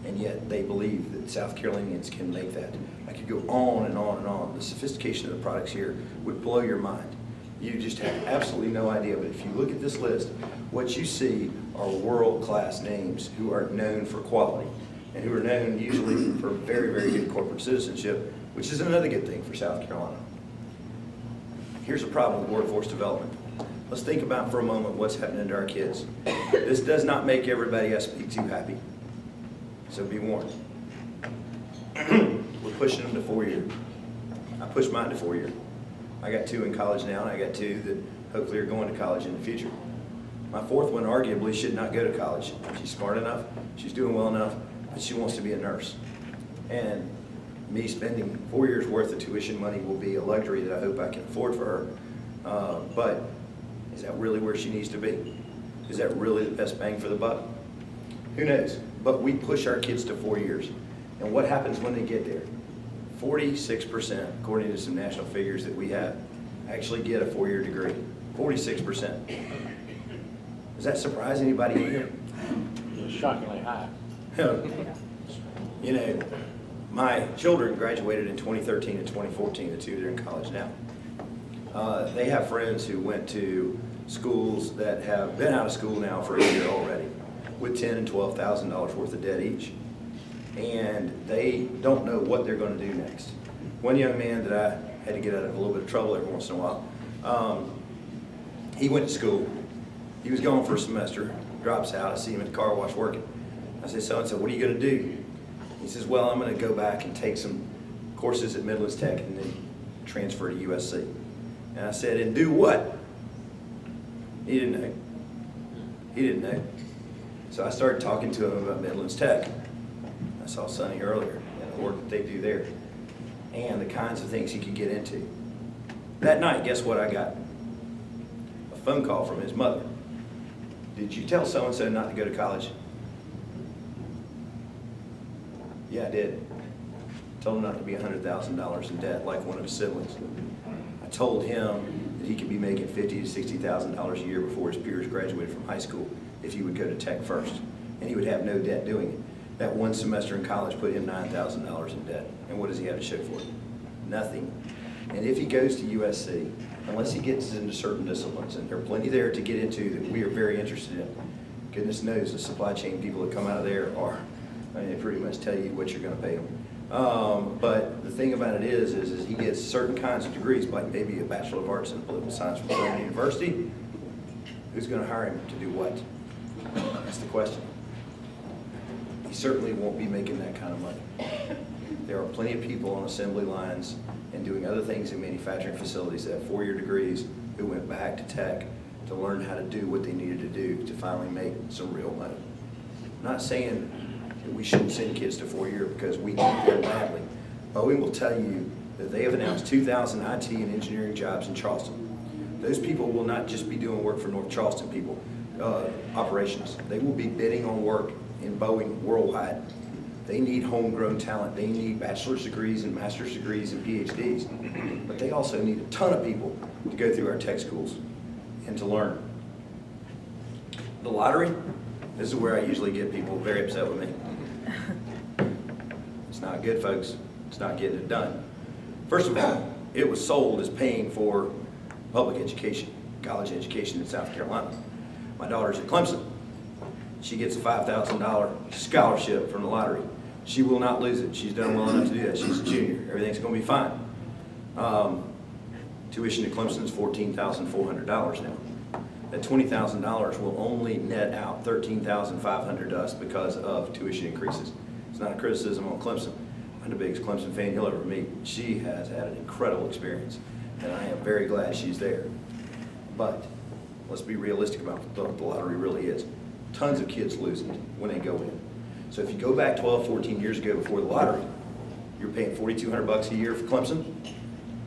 and yet they believe that South Carolinians can make that. I could go on and on and on. The sophistication of the products here would blow your mind. You just have absolutely no idea, but if you look at this list, what you see are world-class names who are known for quality and who are known usually for very, very good corporate citizenship, which is another good thing for South Carolina. Here's a problem with workforce development. Let's think about for a moment what's happening to our kids. This does not make everybody I speak to happy, so be warned. We're pushing them to 4-year. I pushed mine to 4-year. I got 2 in college now, and I got 2 that hopefully are going to college in the future. My 4th one arguably should not go to college. She's smart enough, she's doing well enough, but she wants to be a nurse. And me spending 4 years worth of tuition money will be a luxury that I hope I can afford for her. But is that really where she needs to be? Is that really the best bang for the buck? Who knows? But we push our kids to 4 years. And what happens when they get there? 46%, according to some national figures that we have, actually get a 4-year degree. 46%. Does that surprise anybody here? It's shockingly high. You know, my children graduated in 2013 and 2014, the 2 that are in college now. They have friends who went to schools that have been out of school now for a year already, with $10,000 and $12,000 worth of debt each. And they don't know what they're going to do next. One young man that I had to get out of a little bit of trouble every once in a while, he went to school. He was gone for a semester, drops out. I see him at the car wash working. I said, so-and-so, what are you going to do? He says, well, I'm going to go back and take some courses at Midlands Tech and then transfer to USC. And I said, and do what? He didn't know. He didn't know. So I started talking to him about Midlands Tech. I saw Sonny earlier and the work that they do there and the kinds of things he could get into. That night, guess what I got? A phone call from his mother. Did you tell so-and-so not to go to college? Yeah, I did. Told him not to be $100,000 in debt like one of his siblings. I told him that he could be making $50,000 to $60,000 a year before his peers graduated from high school if he would go to tech first, and he would have no debt doing it. That one semester in college put him $9,000 in debt, and what does he have to show for it? Nothing. And if he goes to USC, unless he gets into certain disciplines, and there are plenty there to get into that we are very interested in, goodness knows the supply chain people that come out of there are, I mean, they pretty much tell you what you're going to pay them. But the thing about it is he gets certain kinds of degrees, like maybe a Bachelor of Arts in Political Science from Columbia University. Who's going to hire him to do what? That's the question. He certainly won't be making that kind of money. There are plenty of people on assembly lines and doing other things in manufacturing facilities that have four-year degrees who went back to tech to learn how to do what they needed to do to finally make some real money. I'm not saying that we shouldn't send kids to four-year because we need them badly. Boeing will tell you that they have announced 2,000 IT and engineering jobs in Charleston. Those people will not just be doing work for North Charleston people, operations. They will be bidding on work in Boeing worldwide. They need homegrown talent. They need bachelor's degrees and master's degrees and PhDs. But they also need a ton of people to go through our tech schools and to learn. The lottery, this is where I usually get people very upset with me. It's not good, folks. It's not getting it done. First of all, it was sold as paying for public education, college education in South Carolina. My daughter's at Clemson. She gets a $5,000 scholarship from the lottery. She will not lose it. She's done well enough to do that. She's a junior. Everything's going to be fine. Tuition at Clemson is $14,400 now. That $20,000 will only net out $13,500 to us because of tuition increases. It's not a criticism on Clemson. I'm the biggest Clemson fan you'll ever meet. She has had an incredible experience, and I am very glad she's there. But let's be realistic about what the lottery really is. Tons of kids lose it when they go in. So if you go back 12, 14 years ago before the lottery, you're paying $4,200 a year for Clemson.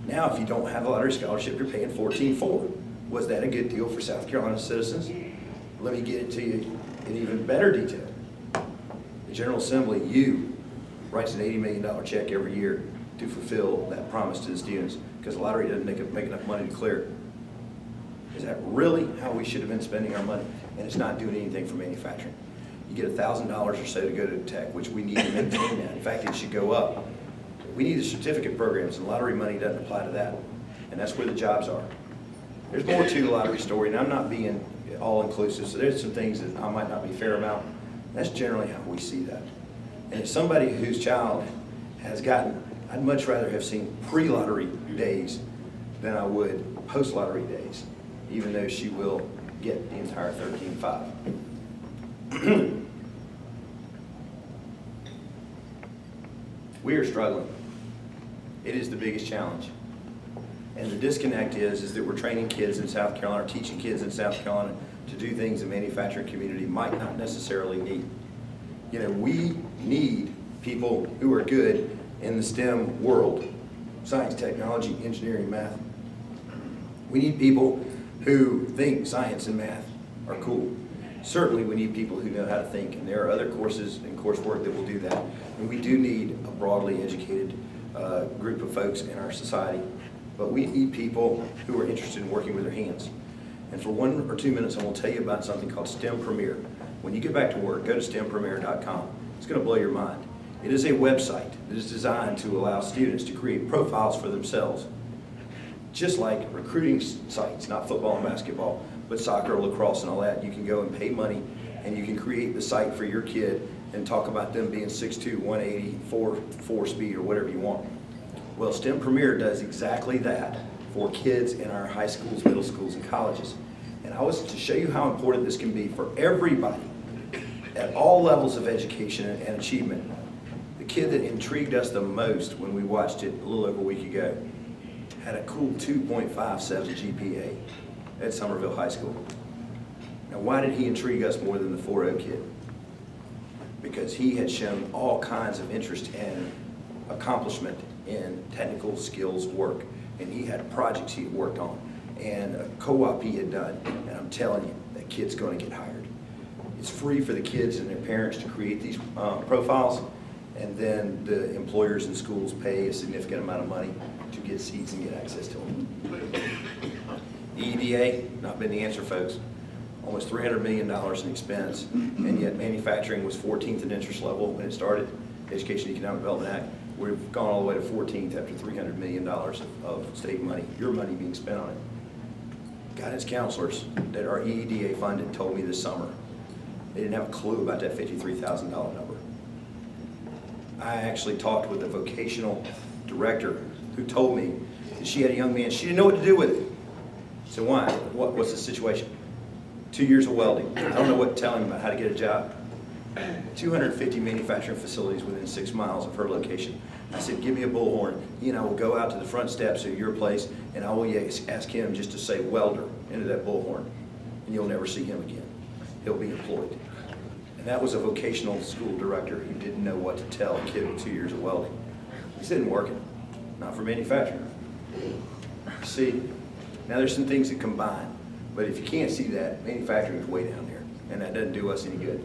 Now, if you don't have a lottery scholarship, you're paying $14,400. Was that a good deal for South Carolina citizens? Let me get it to you in even better detail. The General Assembly, writes an $80 million check every year to fulfill that promise to the students because the lottery doesn't make enough money to clear it. Is that really how we should have been spending our money? And it's not doing anything for manufacturing. You get $1,000 or so to go to tech, which we need to maintain that. In fact, it should go up. We need the certificate programs, and lottery money doesn't apply to that. And that's where the jobs are. There's more to the lottery story, and I'm not being all-inclusive, so there's some things that I might not be fair about. That's generally how we see that. And as somebody whose child has gotten, I'd much rather have seen pre-lottery days than I would post-lottery days, even though she will get the entire $13,500. We are struggling. It is the biggest challenge. And the disconnect is that we're training kids in South Carolina, or teaching kids in South Carolina to do things the manufacturing community might not necessarily need. You know, we need people who are good in the STEM world, science, technology, engineering, math. We need people who think science and math are cool. Certainly we need people who know how to think, and there are other courses and coursework that will do that. And we do need a broadly educated group of folks in our society, but we need people who are interested in working with their hands. And for 1 or 2 minutes, I will tell you about something called STEM Premier. When you get back to work, go to STEMpremier.com. It's going to blow your mind. It is a website that is designed to allow students to create profiles for themselves, just like recruiting sites, not football and basketball, but soccer, lacrosse, and all that. You can go and pay money, and you can create the site for your kid and talk about them being 6'2", 180, 4 speed, or whatever you want. Well, STEM Premier does exactly that for kids in our high schools, middle schools, and colleges. And I was to show you how important this can be for everybody at all levels of education and achievement. The kid that intrigued us the most when we watched it a little over a week ago had a cool 2.57 GPA at Somerville High School. Now, why did he intrigue us more than the 4.0 kid? Because he had shown all kinds of interest and accomplishment in technical skills work, and he had projects he had worked on. and a co-op he had done, and I'm telling you, that kid's going to get hired. It's free for the kids and their parents to create these profiles, and then the employers and schools pay a significant amount of money to get seats and get access to them. EDA, not been the answer, folks. Almost $300 million in expense, and yet manufacturing was 14th in interest level when it started, Education and Economic Development Act. We've gone all the way to 14th after $300 million of state money, your money being spent on it. Guidance counselors that are EDA funded told me this summer, they didn't have a clue about that $53,000 number. I actually talked with a vocational director who told me that she had a young man, she didn't know what to do with it. So why? What's the situation? 2 years of welding. I don't know what to tell him about how to get a job. 250 manufacturing facilities within 6 miles of her location. I said, give me a bullhorn. He and I will go out to the front steps of your place, and I will ask him just to say welder into that bullhorn, and you'll never see him again. He'll be employed. And that was a vocational school director who didn't know what to tell a kid with 2 years of welding. This isn't working, not for manufacturing. See, now there's some things that combine, but if you can't see that, manufacturing is way down there, and that doesn't do us any good.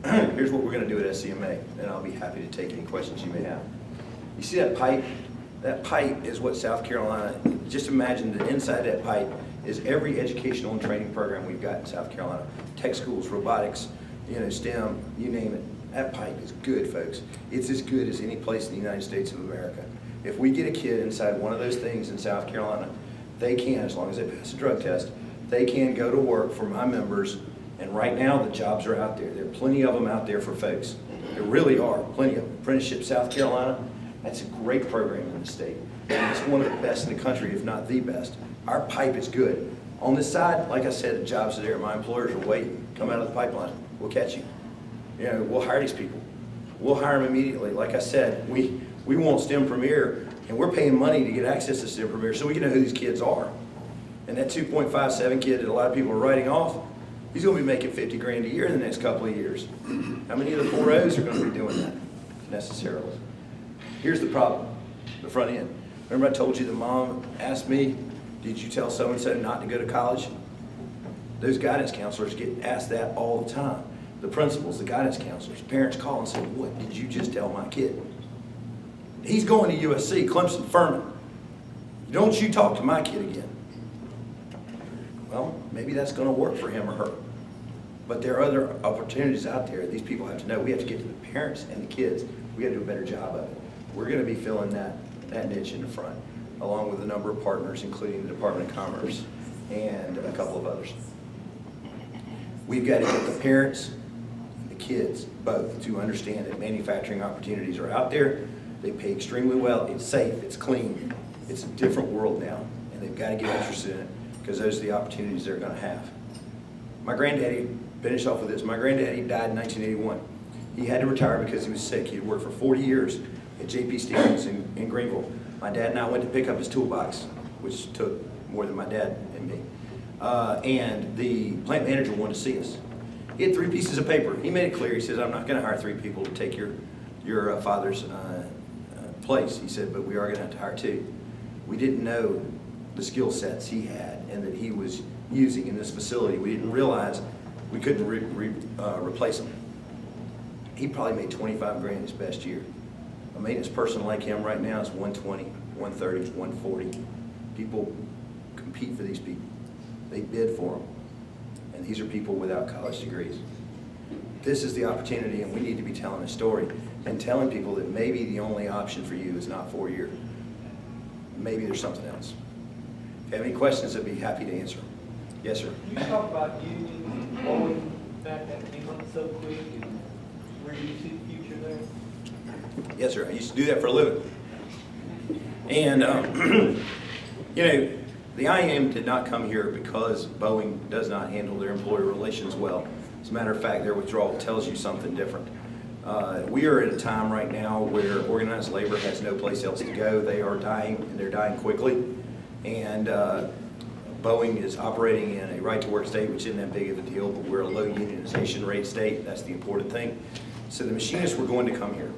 Here's what we're going to do at SCMA, and I'll be happy to take any questions you may have. You see that pipe? That pipe is what South Carolina, just imagine that inside that pipe is every educational and training program we've got in South Carolina. Tech schools, robotics, STEM, you name it. That pipe is good, folks. It's as good as any place in the United States of America. If we get a kid inside one of those things in South Carolina, they can, as long as they pass a drug test, they can go to work for my members. And right now, the jobs are out there. There are plenty of them out there for folks. There really are, plenty of them. Apprenticeship South Carolina, that's a great program in the state. And it's one of the best in the country, if not the best. Our pipe is good. On this side, like I said, the jobs are there. My employers are waiting. Come out of the pipeline. We'll catch you. We'll hire these people. We'll hire them immediately. Like I said, we want STEM Premier, and we're paying money to get access to STEM Premier so we can know who these kids are. And that 2.57 kid that a lot of people are writing off, he's going to be making 50 grand a year in the next couple of years. How many of the 4Os are going to be doing that necessarily? Here's the problem, the front end. Remember I told you the mom asked me, did you tell so-and-so not to go to college? Those guidance counselors get asked that all the time. The principals, the guidance counselors, parents call and say, what did you just tell my kid? He's going to USC, Clemson, Furman. Don't you talk to my kid again. Well, maybe that's going to work for him or her. But there are other opportunities out there. These people have to know. We have to get to the parents and the kids. We got to do a better job of it. We're going to be filling that niche in the front, along with a number of partners, including the Department of Commerce and a couple of others. We've got to get the parents and the kids both to understand that manufacturing opportunities are out there. They pay extremely well. It's safe. It's clean. It's a different world now, and they've got to get interested in it because those are the opportunities they're going to have. My granddaddy, finish off with this, my granddaddy died in 1981. He had to retire because he was sick. He had worked for 40 years at J.P. Stevens in Greenville. My dad and I went to pick up his toolbox, which took more than my dad and me. And the plant manager wanted to see us. He had 3 pieces of paper. He made it clear. He says, I'm not going to hire 3 people to take your father's place. He said, but we are going to have to hire 2. We didn't know the skill sets he had and that he was using in this facility. We didn't realize we couldn't replace him. He probably made 25 grand his best year. A maintenance person like him right now is 120, 130, 140. People compete for these people. They bid for them. And these are people without college degrees. This is the opportunity, and we need to be telling a story and telling people that maybe the only option for you is not 4 year. Maybe there's something else. If you have any questions, I'd be happy to answer them. Yes, sir. You talk about unions and Boeing, that came up so quick, and where do you see the future there? Yes, sir. I used to do that for a living. And, the IAM did not come here because Boeing does not handle their employee relations well. As a matter of fact, their withdrawal tells you something different. We are at a time right now where organized labor has no place else to go. They are dying, and they're dying quickly. And Boeing is operating in a right-to-work state, which isn't that big of a deal, but we're a low unionization rate state. That's the important thing. So the machinists were going to come here,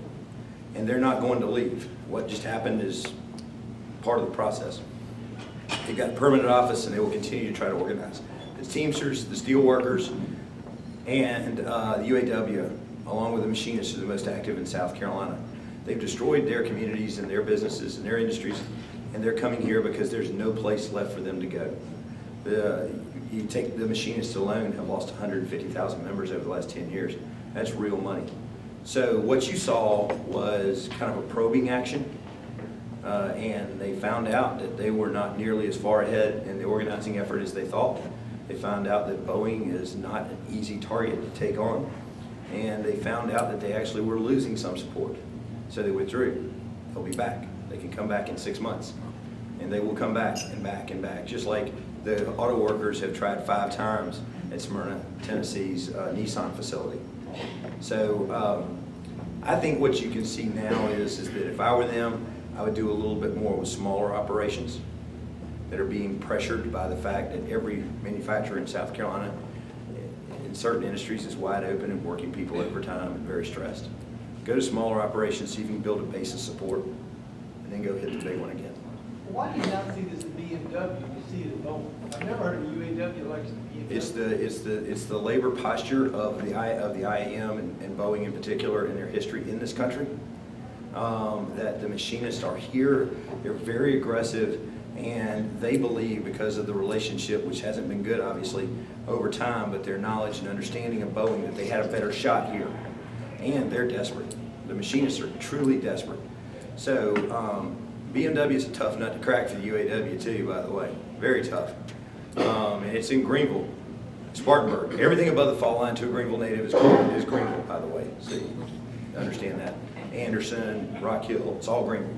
and they're not going to leave. What just happened is part of the process. They've got a permanent office, and they will continue to try to organize. The Teamsters, the steel workers, and the UAW, along with the machinists, are the most active in South Carolina. They've destroyed their communities and their businesses and their industries, and they're coming here because there's no place left for them to go. You take the machinists alone have lost 150,000 members over the last 10 years. That's real money. So what you saw was kind of a probing action, and they found out that they were not nearly as far ahead in the organizing effort as they thought. They found out that Boeing is not an easy target to take on, and they found out that they actually were losing some support. So they withdrew. They'll be back. They can come back in 6 months, and they will come back and back and back, just like the auto workers have tried 5 times at Smyrna, Tennessee's Nissan facility. So I think what you can see now is that if I were them, I would do a little bit more with smaller operations that are being pressured by the fact that every manufacturer in South Carolina in certain industries is wide open and working people overtime and very stressed. Go to smaller operations, see if you can build a base of support, and then go hit the big one again. Why do you not see this at BMW? You see it at Boeing. I've never heard of UAW like BMW. It's the labor posture of the IAM and Boeing in particular in their history in this country. That the machinists are here, they're very aggressive, and they believe, because of the relationship, which hasn't been good obviously over time, but their knowledge and understanding of Boeing, that they had a better shot here. And they're desperate. The machinists are truly desperate. So BMW is a tough nut to crack for the UAW too, by the way. Very tough. And it's in Greenville, Spartanburg. Everything above the fault line to a Greenville native is Greenville, by the way. So you understand that. Anderson, Rock Hill, it's all Greenville.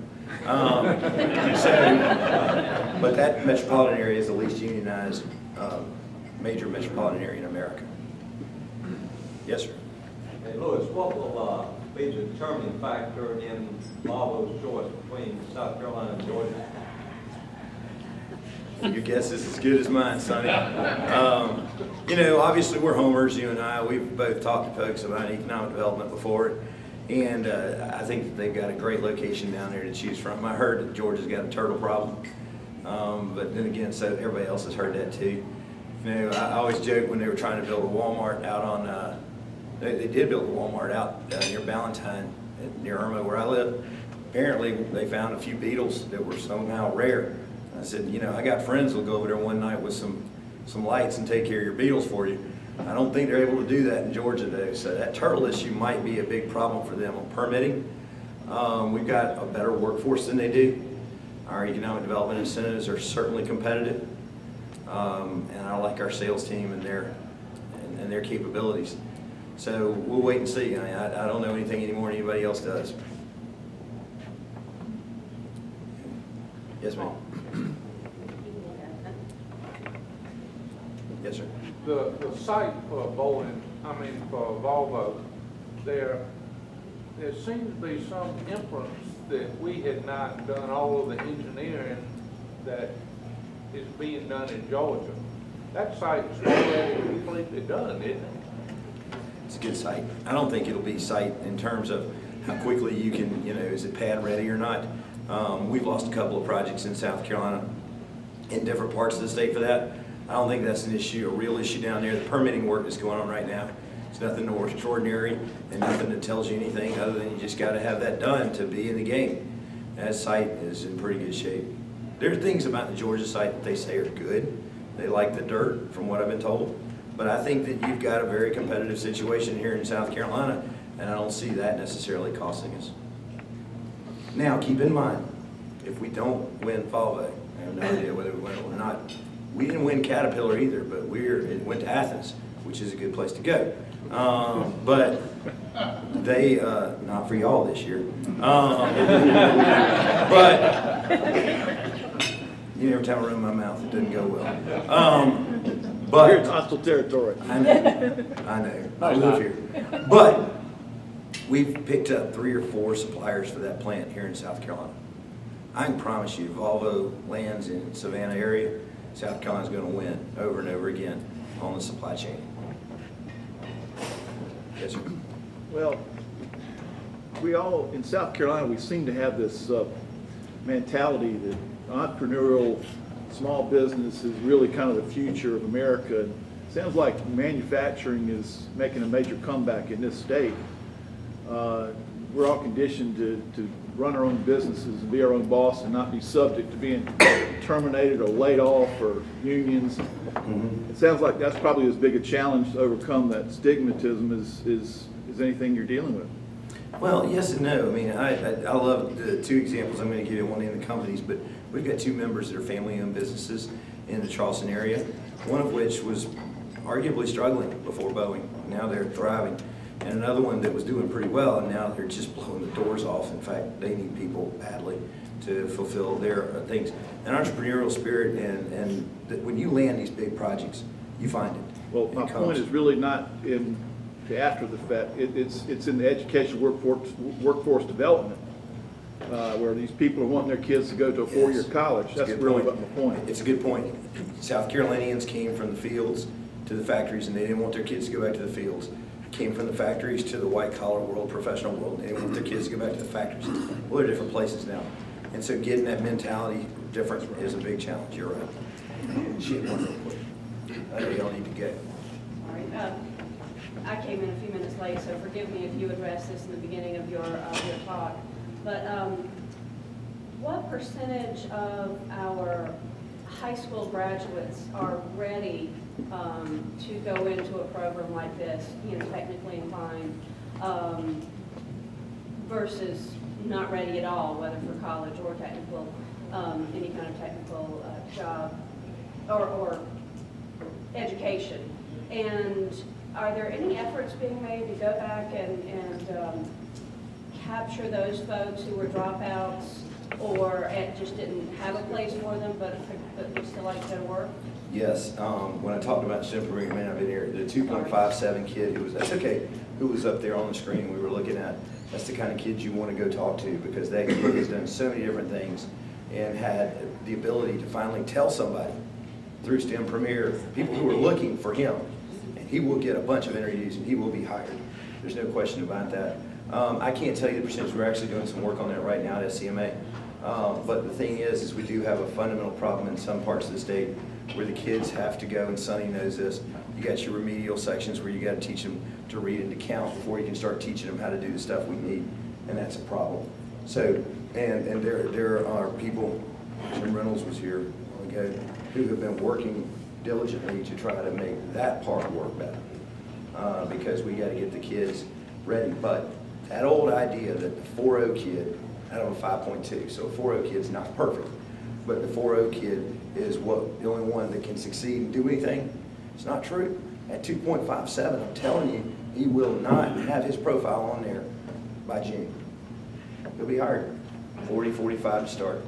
But that metropolitan area is the least unionized major metropolitan area in America. Yes, sir. Hey, Louis, what will be the determining factor in Volvo's choice between South Carolina and Georgia? Your guess is as good as mine, Sonny. You know, obviously we're homers, you and I. We've both talked to folks about economic development before, and I think that they've got a great location down there to choose from. I heard that Georgia's got a turtle problem, but then again, so everybody else has heard that too. You know, I always joke when they were trying to build a Walmart out on, they did build a Walmart out near Ballantyne, near Irma, where I live. Apparently, they found a few beetles that were somehow rare. I said, you know, I got friends who'll go over there one night with some lights and take care of your beetles for you. I don't think they're able to do that in Georgia, though. So that turtle issue might be a big problem for them on permitting. We've got a better workforce than they do. Our economic development incentives are certainly competitive. And I like our sales team and their capabilities. So we'll wait and see. I mean, I don't know anything any more than anybody else does. Yes, ma'am. Yes, sir. The site for Volvo, there seems to be some inference that we had not done all of the engineering that is being done in Georgia. That site is already completely done, isn't it? It's a good site. I don't think it'll be site in terms of how quickly you can, you know, is it pad ready or not. We've lost a couple of projects in South Carolina in different parts of the state for that. I don't think that's an issue, a real issue down there. The permitting work is going on right now. It's nothing more extraordinary and nothing that tells you anything other than you just got to have that done to be in the game. That site is in pretty good shape. There are things about the Georgia site that they say are good. They like the dirt, from what I've been told. But I think that you've got a very competitive situation here in South Carolina, and I don't see that necessarily costing us. Now, keep in mind, if we don't win Volvo, I have no idea whether we win it or not. We didn't win Caterpillar either, but it went to Athens, which is a good place to go. But they, not for y'all this year. But every time I run my mouth, it doesn't go well. But you're in hostile territory. I know. I live here. But we've picked up 3 or 4 suppliers for that plant here in South Carolina. I can promise you, Volvo lands in Savannah area, South Carolina's going to win over and over again on the supply chain. Yes, sir. Well, we all, in South Carolina, we seem to have this mentality that entrepreneurial small business is really kind of the future of America. And it sounds like manufacturing is making a major comeback in this state. We're all conditioned to run our own businesses and be our own boss and not be subject to being terminated or laid off or unions. It sounds like that's probably as big a challenge to overcome that stigmatism is anything you're dealing with. Well, yes and no. I mean, I love the two examples I'm going to give you, one in the companies, but we've got two members that are family-owned businesses in the Charleston area, one of which was arguably struggling before Boeing. Now they're thriving. And another one that was doing pretty well, and now they're just blowing the doors off. In fact, they need people badly to fulfill their things. An entrepreneurial spirit, and when you land these big projects, you find it. Well, my point is really not in the after the fact. It's in the education workforce development, where these people are wanting their kids to go to a four-year college. That's really what my point. It's a good point. South Carolinians came from the fields to the factories, and they didn't want their kids to go back to the fields. Came from the factories to the white-collar world, professional world, and they want their kids to go back to the factories. Well, they're different places now. And so getting that mentality different is a big challenge. You're right. Shit, one real quick. I know y'all need to go. All right. I came in a few minutes late, so forgive me if you addressed this in the beginning of your talk. But what percentage of our high school graduates are ready to go into a program like this, technically inclined, versus not ready at all, whether for college or technical, any kind of technical job or education? And are there any efforts being made to go back and capture those folks who were dropouts or just didn't have a place for them, but would still like to go to work? Yes, when I talked about student program, man, I've been here, the 2.57 kid who was up there on the screen we were looking at, that's the kind of kids you want to go talk to, because that kid has done so many different things and had the ability to finally tell somebody through STEM Premier, people who are looking for him, and he will get a bunch of interviews and he will be hired. There's no question about that. I can't tell you the percentage. We're actually doing some work on that right now at SCMA. But the thing is we do have a fundamental problem in some parts of the state where the kids have to go, and Sonny knows this. You got your remedial sections where you got to teach them to read and to count before you can start teaching them how to do the stuff we need, and that's a problem. So, and there are people, Jim Reynolds was here a while ago, who have been working diligently to try to make that part work better, because we got to get the kids ready. But that old idea that the 4.0 kid, I don't know, 5.2, so a 4.0 kid's not perfect, but the 4.0 kid is the only one that can succeed and do anything. It's not true. At 2.57, I'm telling you, he will not have his profile on there by June. He'll be hired. 40, 45 to start.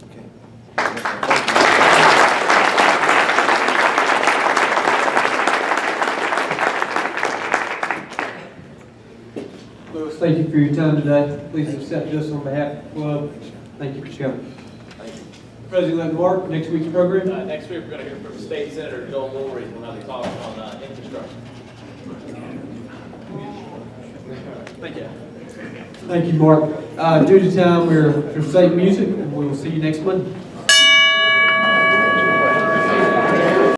Okay. Lewis, thank you for your time today. Please accept this on behalf of the club. Thank you for coming. President Mark, next week's program? Next week, we're going to hear from State Senator Joel Mulry. We'll have a talk on infrastructure. Thank you. Thank you, Mark. Due to time, we're for state music, and we'll see you next Monday.